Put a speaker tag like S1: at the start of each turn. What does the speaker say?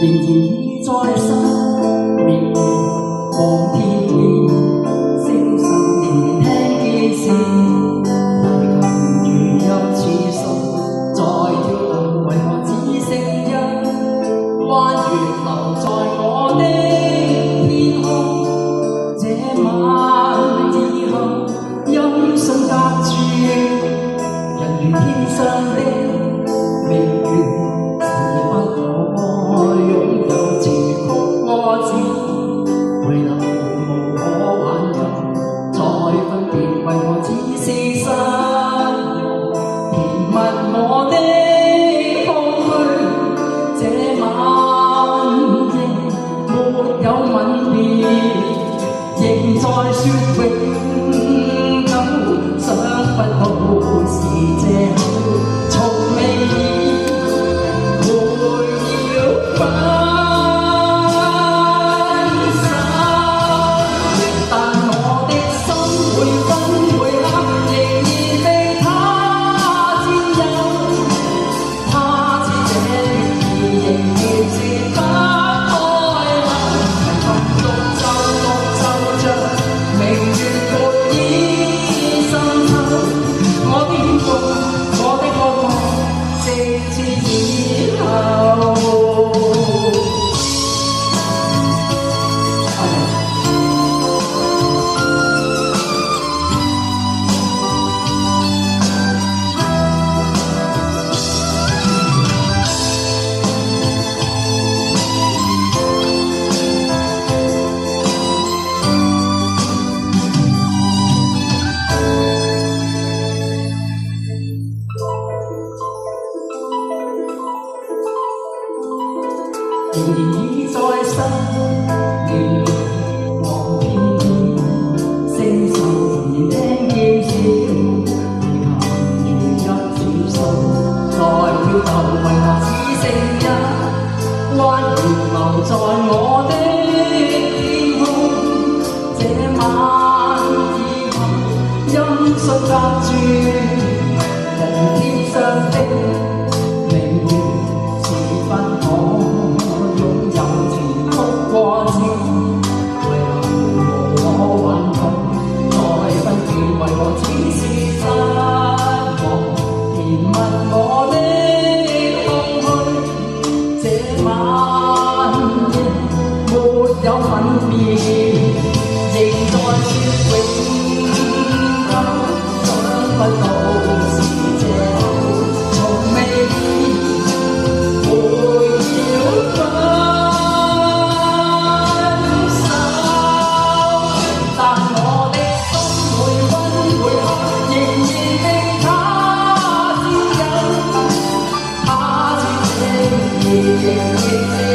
S1: 仍然已在心，明月望天邊，星宿仍然聽見線，泥琴如泣似訴，在跳動，為何只剩一彎月流在我的天空？這晚以後，音訊隔絕，人如天上的明月。為何只是失望，填密我的空虛。這晚夜沒有吻別，仍在說永久，想不到是藉口，從未會要分。仍然已在心，凝望天邊，星宿仍然聽見線，泥琴如泣似訴，在跳動，為何只剩一彎月流在我的天空？這晚以後，音訊隔絕，人如天上的明月，似不可。為何只是失望，填密我的空虛？這晚夜沒有吻別，仍在說永久，想不到是藉口，從未會要分。Yeah.